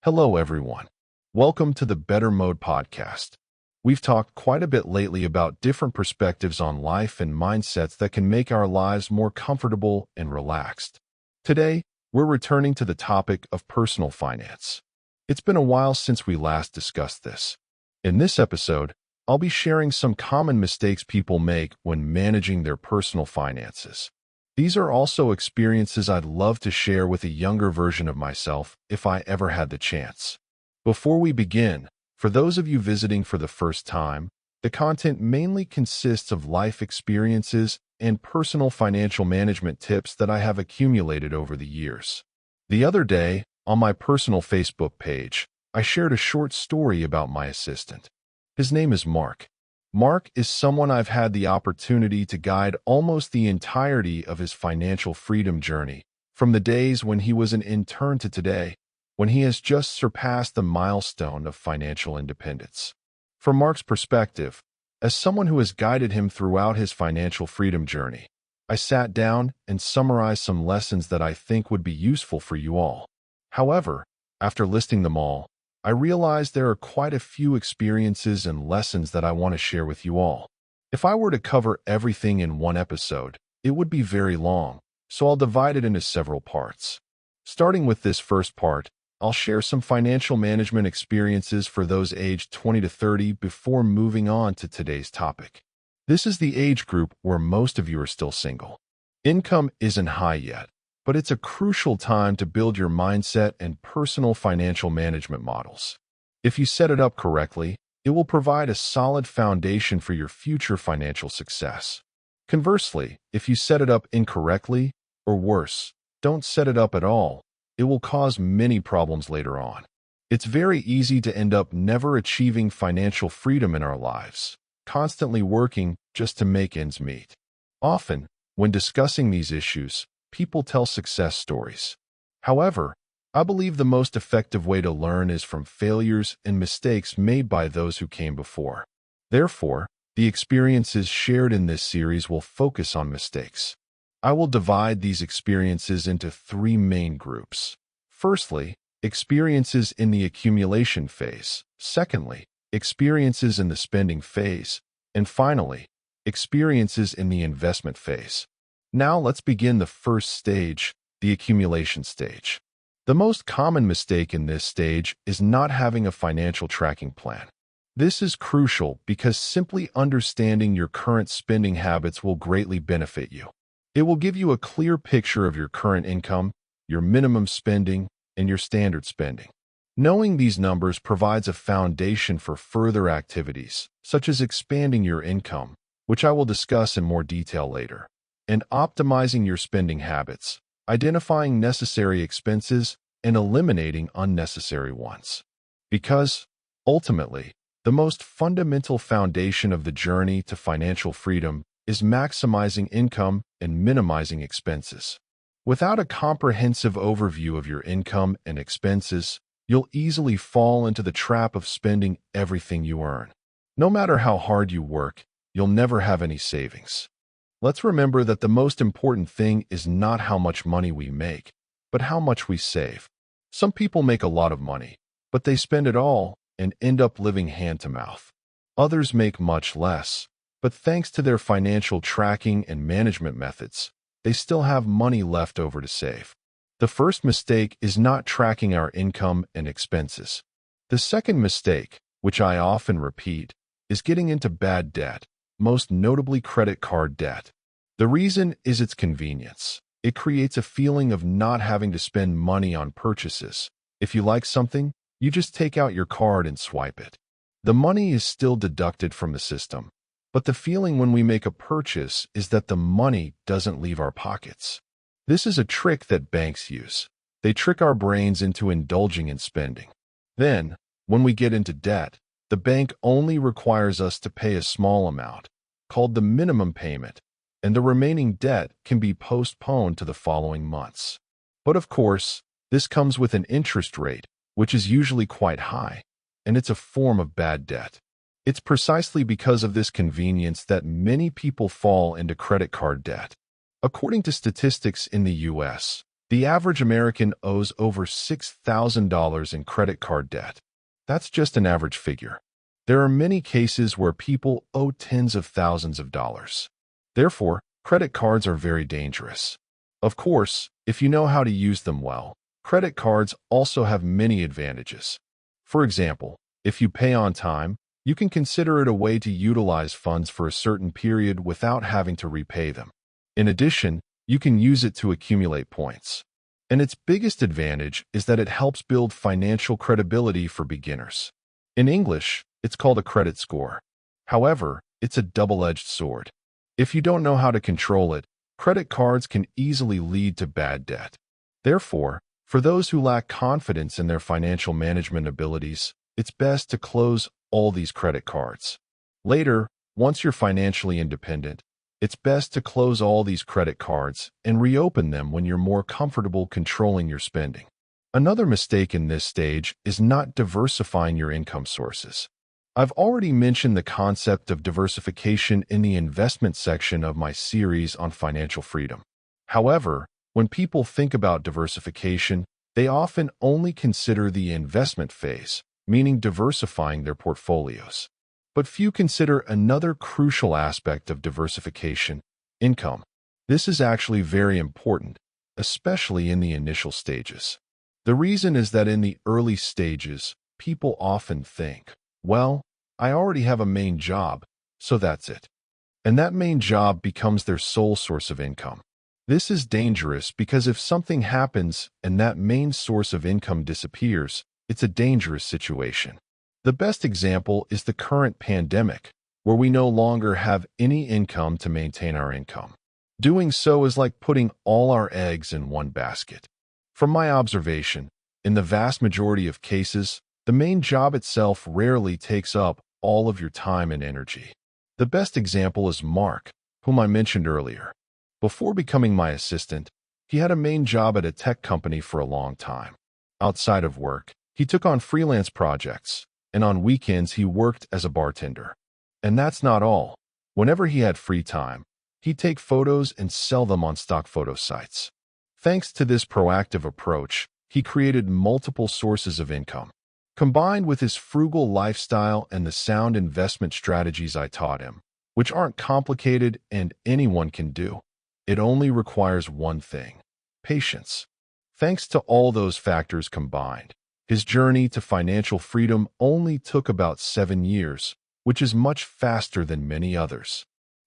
Hello, everyone. Welcome to the Better Mode podcast. We've talked quite a bit lately about different perspectives on life and mindsets that can make our lives more comfortable and relaxed. Today, we're returning to the topic of personal finance. It's been a while since we last discussed this. In this episode, I'll be sharing some common mistakes people make when managing their personal finances. These are also experiences I'd love to share with a younger version of myself if I ever had the chance. Before we begin, for those of you visiting for the first time, the content mainly consists of life experiences and personal financial management tips that I have accumulated over the years. The other day, on my personal Facebook page, I shared a short story about my assistant. His name is Mark. Mark is someone I've had the opportunity to guide almost the entirety of his financial freedom journey, from the days when he was an intern to today, when he has just surpassed the milestone of financial independence. From Mark's perspective, as someone who has guided him throughout his financial freedom journey, I sat down and summarized some lessons that I think would be useful for you all. However, after listing them all, I realized there are quite a few experiences and lessons that I want to share with you all. If I were to cover everything in one episode, it would be very long, so I'll divide it into several parts. Starting with this first part, I'll share some financial management experiences for those aged 20 to 30 before moving on to today's topic. This is the age group where most of you are still single. Income isn't high yet, but it's a crucial time to build your mindset and personal financial management models. If you set it up correctly, it will provide a solid foundation for your future financial success. Conversely, if you set it up incorrectly, or worse, don't set it up at all, it will cause many problems later on. It's very easy to end up never achieving financial freedom in our lives, constantly working just to make ends meet. Often, when discussing these issues, people tell success stories. However, I believe the most effective way to learn is from failures and mistakes made by those who came before. Therefore, the experiences shared in this series will focus on mistakes. I will divide these experiences into three main groups. Firstly, experiences in the accumulation phase. Secondly, experiences in the spending phase. And finally, experiences in the investment phase. Now let's begin the first stage, the accumulation stage. The most common mistake in this stage is not having a financial tracking plan. This is crucial because simply understanding your current spending habits will greatly benefit you. It will give you a clear picture of your current income, your minimum spending, and your standard spending. Knowing these numbers provides a foundation for further activities, such as expanding your income, which I will discuss in more detail later, and optimizing your spending habits, identifying necessary expenses, and eliminating unnecessary ones. Because, ultimately, the most fundamental foundation of the journey to financial freedom is maximizing income and minimizing expenses. Without a comprehensive overview of your income and expenses, you'll easily fall into the trap of spending everything you earn. No matter how hard you work, you'll never have any savings. Let's remember that the most important thing is not how much money we make, but how much we save. Some people make a lot of money, but they spend it all and end up living hand to mouth. Others make much less, but thanks to their financial tracking and management methods, they still have money left over to save. The first mistake is not tracking our income and expenses. The second mistake, which I often repeat, is getting into bad debt, most notably credit card debt. The reason is its convenience. It creates a feeling of not having to spend money on purchases. If you like something, you just take out your card and swipe it. The money is still deducted from the system, but the feeling when we make a purchase is that the money doesn't leave our pockets. This is a trick that banks use. They trick our brains into indulging in spending. Then, when we get into debt, the bank only requires us to pay a small amount, called the minimum payment, and the remaining debt can be postponed to the following months. But of course, this comes with an interest rate, which is usually quite high, and it's a form of bad debt. It's precisely because of this convenience that many people fall into credit card debt. According to statistics in the U.S., The average American owes over $6,000 in credit card debt. That's just an average figure. There are many cases where people owe tens of thousands of dollars. Therefore, credit cards are very dangerous. Of course, if you know how to use them well, credit cards also have many advantages. For example, if you pay on time, you can consider it a way to utilize funds for a certain period without having to repay them. In addition, you can use it to accumulate points. And its biggest advantage is that it helps build financial credibility for beginners. In English, it's called a credit score. However, it's a double-edged sword. If you don't know how to control it, credit cards can easily lead to bad debt. Therefore, for those who lack confidence in their financial management abilities, it's best to close all these credit cards. Later, once you're financially independent, it's best to close all these credit cards and reopen them when you're more comfortable controlling your spending. Another mistake in this stage is not diversifying your income sources. I've already mentioned the concept of diversification in the investment section of my series on financial freedom. However, when people think about diversification, they often only consider the investment phase, meaning diversifying their portfolios. But few consider another crucial aspect of diversification: income. This is actually very important, especially in the initial stages. The reason is that in the early stages, people often think, well, I already have a main job, so that's it. And that main job becomes their sole source of income. This is dangerous because if something happens and that main source of income disappears, it's a dangerous situation. The best example is the current pandemic, where we no longer have any income to maintain our income. Doing so is like putting all our eggs in one basket. From my observation, in the vast majority of cases, the main job itself rarely takes up all of your time and energy. The best example is Mark, whom I mentioned earlier. Before becoming my assistant, he had a main job at a tech company for a long time. Outside of work, he took on freelance projects, and on weekends he worked as a bartender. And that's not all. Whenever he had free time, he'd take photos and sell them on stock photo sites. Thanks to this proactive approach, he created multiple sources of income. Combined with his frugal lifestyle and the sound investment strategies I taught him, which aren't complicated and anyone can do, it only requires one thing: patience. Thanks to all those factors combined, his journey to financial freedom only took about 7 years, which is much faster than many others.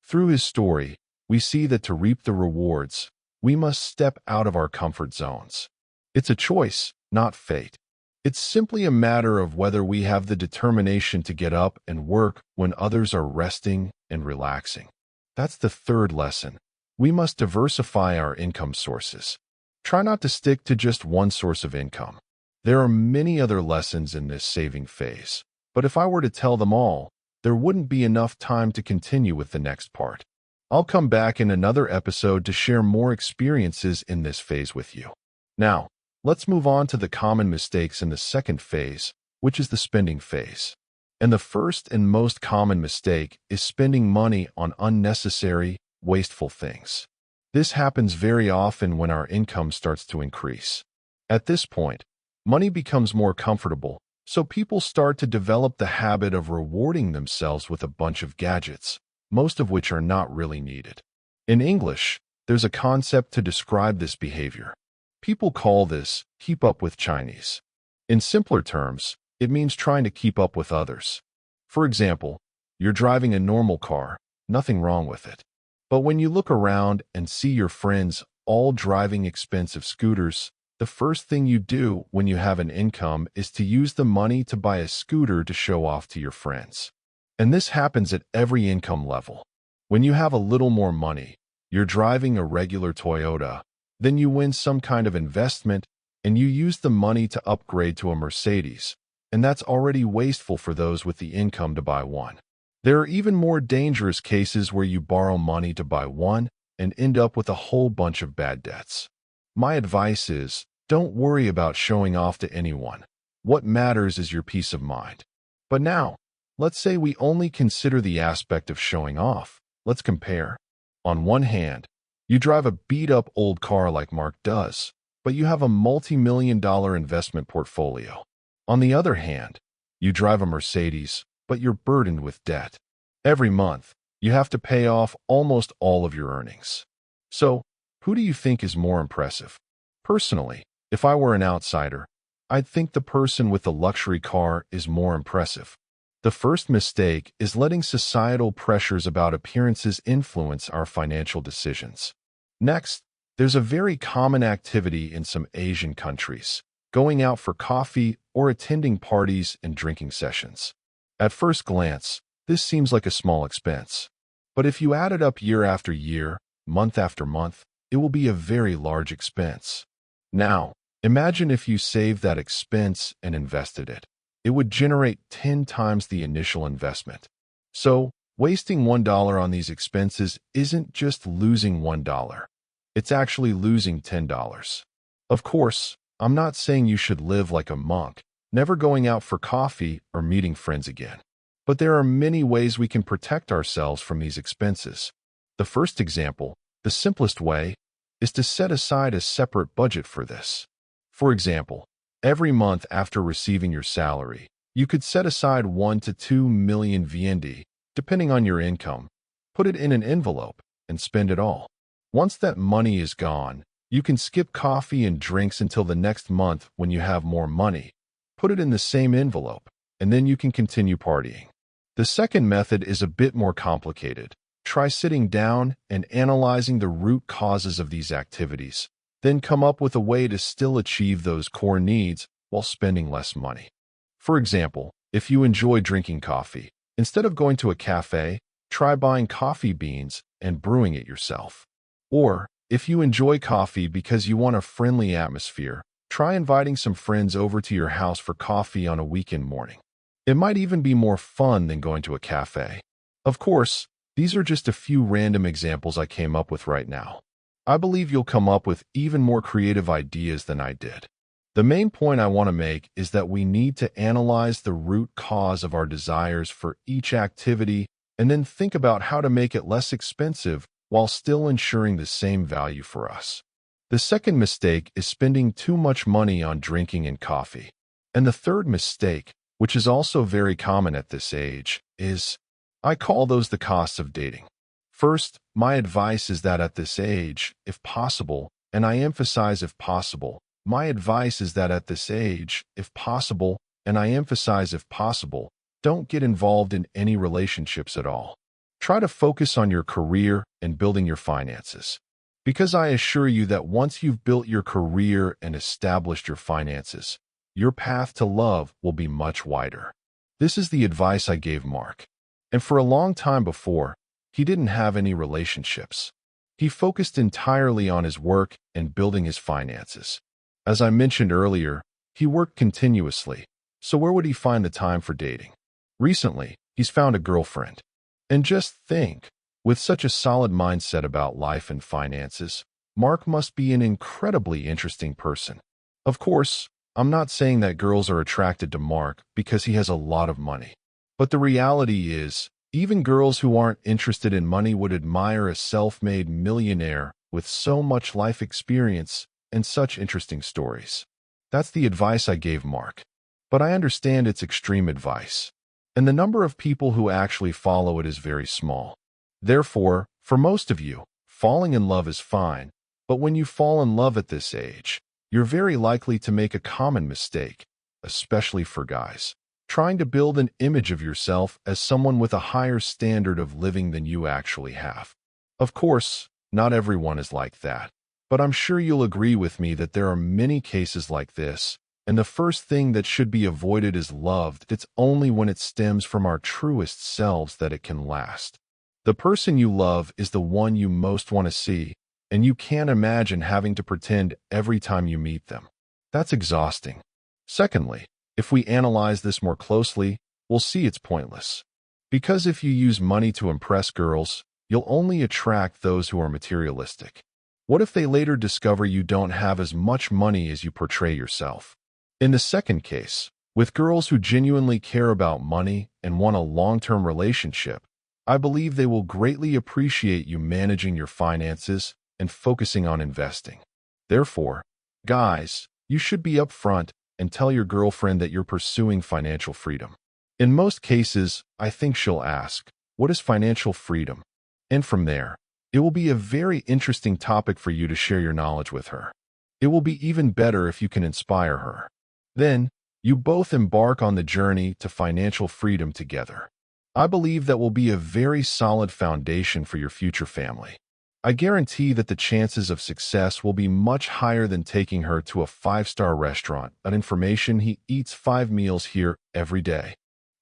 Through his story, we see that to reap the rewards, we must step out of our comfort zones. It's a choice, not fate. It's simply a matter of whether we have the determination to get up and work when others are resting and relaxing. That's the third lesson. We must diversify our income sources. Try not to stick to just one source of income. There are many other lessons in this saving phase, but if I were to tell them all, there wouldn't be enough time to continue with the next part. I'll come back in another episode to share more experiences in this phase with you. Now, let's move on to the common mistakes in the second phase, which is the spending phase. And the first and most common mistake is spending money on unnecessary, wasteful things. This happens very often when our income starts to increase. At this point, money becomes more comfortable, so people start to develop the habit of rewarding themselves with a bunch of gadgets, most of which are not really needed. In English, there's a concept to describe this behavior. People call this keep up with Chinese. In simpler terms, it means trying to keep up with others. For example, you're driving a normal car, nothing wrong with it. But when you look around and see your friends all driving expensive scooters, the first thing you do when you have an income is to use the money to buy a scooter to show off to your friends. And this happens at every income level. When you have a little more money, you're driving a regular Toyota, then you win some kind of investment, and you use the money to upgrade to a Mercedes, and that's already wasteful for those with the income to buy one. There are even more dangerous cases where you borrow money to buy one and end up with a whole bunch of bad debts. My advice is, don't worry about showing off to anyone. What matters is your peace of mind. But now, let's say we only consider the aspect of showing off. Let's compare. On one hand, you drive a beat-up old car like Mark does, but you have a multi-million-dollar investment portfolio. On the other hand, you drive a Mercedes, but you're burdened with debt. Every month, you have to pay off almost all of your earnings. So, who do you think is more impressive? Personally, if I were an outsider, I'd think the person with the luxury car is more impressive. The first mistake is letting societal pressures about appearances influence our financial decisions. Next, there's a very common activity in some Asian countries: going out for coffee or attending parties and drinking sessions. At first glance, this seems like a small expense. But if you add it up year after year, month after month, it will be a very large expense. Now, imagine if you saved that expense and invested it. It would generate 10 times the initial investment. So, wasting $1 on these expenses isn't just losing $1. It's actually losing $10. Of course, I'm not saying you should live like a monk, never going out for coffee or meeting friends again. But there are many ways we can protect ourselves from these expenses. The first example, the simplest way, is to set aside a separate budget for this. For example, every month after receiving your salary, you could set aside 1 to 2 million VND, depending on your income. Put it in an envelope and spend it all. Once that money is gone, you can skip coffee and drinks until the next month when you have more money. Put it in the same envelope, and then you can continue partying. The second method is a bit more complicated. Try sitting down and analyzing the root causes of these activities. Then come up with a way to still achieve those core needs while spending less money. For example, if you enjoy drinking coffee, instead of going to a cafe, try buying coffee beans and brewing it yourself. Or, if you enjoy coffee because you want a friendly atmosphere, try inviting some friends over to your house for coffee on a weekend morning. It might even be more fun than going to a cafe. Of course, these are just a few random examples I came up with right now. I believe you'll come up with even more creative ideas than I did. The main point I want to make is that we need to analyze the root cause of our desires for each activity and then think about how to make it less expensive while still ensuring the same value for us. The second mistake is spending too much money on drinking and coffee. And the third mistake, which is also very common at this age, is, I call those the costs of dating. First, my advice is that at this age, if possible, and I emphasize if possible, my advice is that at this age, if possible, and I emphasize if possible, don't get involved in any relationships at all. Try to focus on your career and building your finances. Because I assure you that once you've built your career and established your finances, your path to love will be much wider. This is the advice I gave Mark. And for a long time before, he didn't have any relationships. He focused entirely on his work and building his finances. As I mentioned earlier, he worked continuously, so where would he find the time for dating? Recently, he's found a girlfriend. And just think, with such a solid mindset about life and finances, Mark must be an incredibly interesting person. Of course, I'm not saying that girls are attracted to Mark because he has a lot of money. But the reality is, even girls who aren't interested in money would admire a self-made millionaire with so much life experience and such interesting stories. That's the advice I gave Mark. But I understand it's extreme advice. And the number of people who actually follow it is very small. Therefore, for most of you, falling in love is fine, but when you fall in love at this age, you're very likely to make a common mistake, especially for guys, trying to build an image of yourself as someone with a higher standard of living than you actually have. Of course, not everyone is like that, but I'm sure you'll agree with me that there are many cases like this, and the first thing that should be avoided is love. It's only when it stems from our truest selves that it can last. The person you love is the one you most want to see, and you can't imagine having to pretend every time you meet them. That's exhausting. Secondly, if we analyze this more closely, we'll see it's pointless. Because if you use money to impress girls, you'll only attract those who are materialistic. What if they later discover you don't have as much money as you portray yourself? In the second case, with girls who genuinely care about money and want a long-term relationship, I believe they will greatly appreciate you managing your finances and focusing on investing. Therefore, Guys, you should be upfront and tell your girlfriend that you're pursuing financial freedom. In most cases, I think she'll ask, "What is financial freedom?" And from there, it will be a very interesting topic for you to share your knowledge with her. It will be even better if you can inspire her. Then, you both embark on the journey to financial freedom together. I believe that will be a very solid foundation for your future family. I guarantee that the chances of success will be much higher than taking her to a five-star restaurant, an information he eats 5 meals here every day.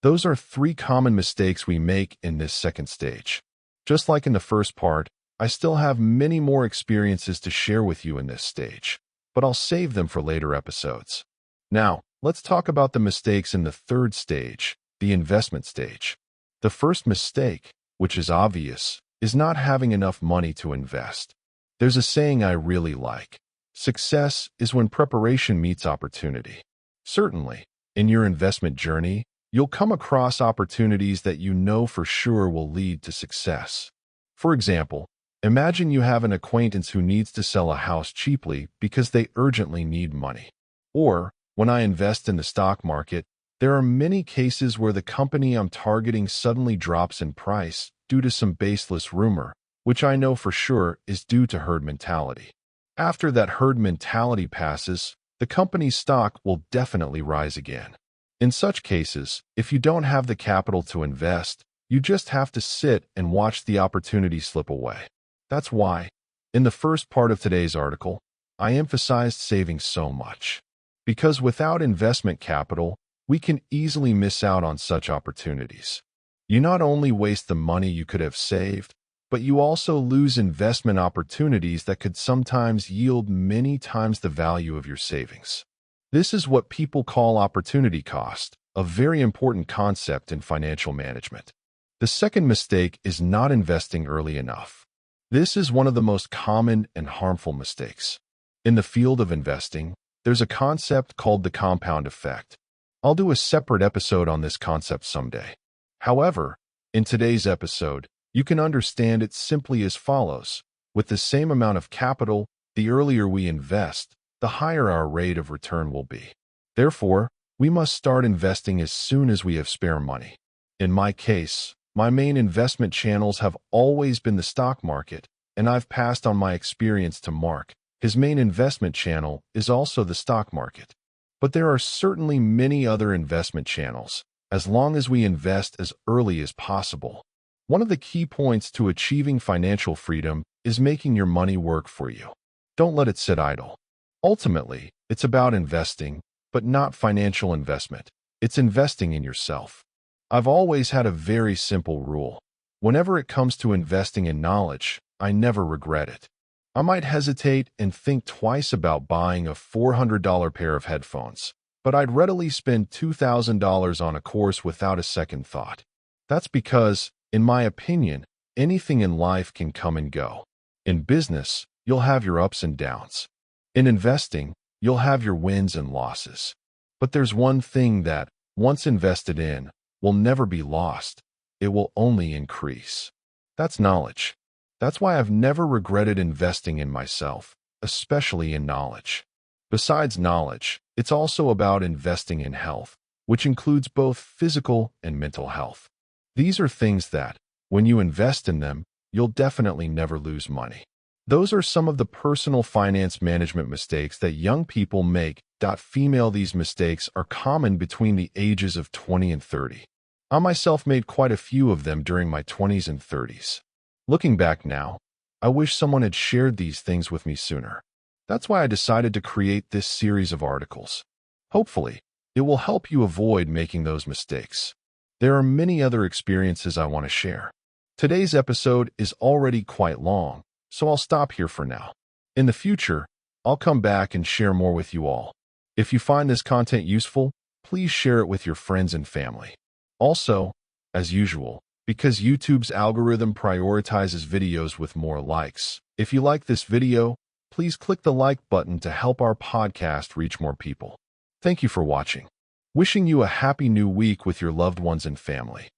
Those are 3 common mistakes we make in this second stage. Just like in the first part, I still have many more experiences to share with you in this stage, but I'll save them for later episodes. Now, let's talk about the mistakes in the third stage, the investment stage. The first mistake, which is obvious, is not having enough money to invest. There's a saying I really like. Success is when preparation meets opportunity. Certainly, in your investment journey, you'll come across opportunities that you know for sure will lead to success. For example, imagine you have an acquaintance who needs to sell a house cheaply because they urgently need money. Or, when I invest in the stock market, there are many cases where the company I'm targeting suddenly drops in price due to some baseless rumor, which I know for sure is due to herd mentality. After that herd mentality passes, the company's stock will definitely rise again. In such cases, if you don't have the capital to invest, you just have to sit and watch the opportunity slip away. That's why, in the first part of today's article, I emphasized saving so much. Because without investment capital, we can easily miss out on such opportunities. You not only waste the money you could have saved, but you also lose investment opportunities that could sometimes yield many times the value of your savings. This is what people call opportunity cost, a very important concept in financial management. The second mistake is not investing early enough. This is one of the most common and harmful mistakes. In the field of investing, there's a concept called the compound effect. I'll do a separate episode on this concept someday. However, in today's episode, you can understand it simply as follows. With the same amount of capital, the earlier we invest, the higher our rate of return will be. Therefore, we must start investing as soon as we have spare money. In my case, my main investment channels have always been the stock market, and I've passed on my experience to Mark. His main investment channel is also the stock market. But there are certainly many other investment channels, as long as we invest as early as possible. One of the key points to achieving financial freedom is making your money work for you. Don't let it sit idle. Ultimately, it's about investing, but not financial investment. It's investing in yourself. I've always had a very simple rule. Whenever it comes to investing in knowledge, I never regret it. I might hesitate and think twice about buying a $400 pair of headphones, but I'd readily spend $2,000 on a course without a second thought. That's because, in my opinion, anything in life can come and go. In business, you'll have your ups and downs. In investing, you'll have your wins and losses. But there's one thing that, once invested in, will never be lost. It will only increase. That's knowledge. That's why I've never regretted investing in myself, especially in knowledge. Besides knowledge, it's also about investing in health, which includes both physical and mental health. These are things that, when you invest in them, you'll definitely never lose money. Those are some of the personal finance management mistakes that young people make. These mistakes are common between the ages of 20 and 30. I myself made quite a few of them during my 20s and 30s. Looking back now, I wish someone had shared these things with me sooner. That's why I decided to create this series of articles. Hopefully, it will help you avoid making those mistakes. There are many other experiences I want to share. Today's episode is already quite long, so I'll stop here for now. In the future, I'll come back and share more with you all. If you find this content useful, please share it with your friends and family. Also, as usual, because YouTube's algorithm prioritizes videos with more likes, if you like this video, please click the like button to help our podcast reach more people. Thank you for watching. Wishing you a happy new week with your loved ones and family.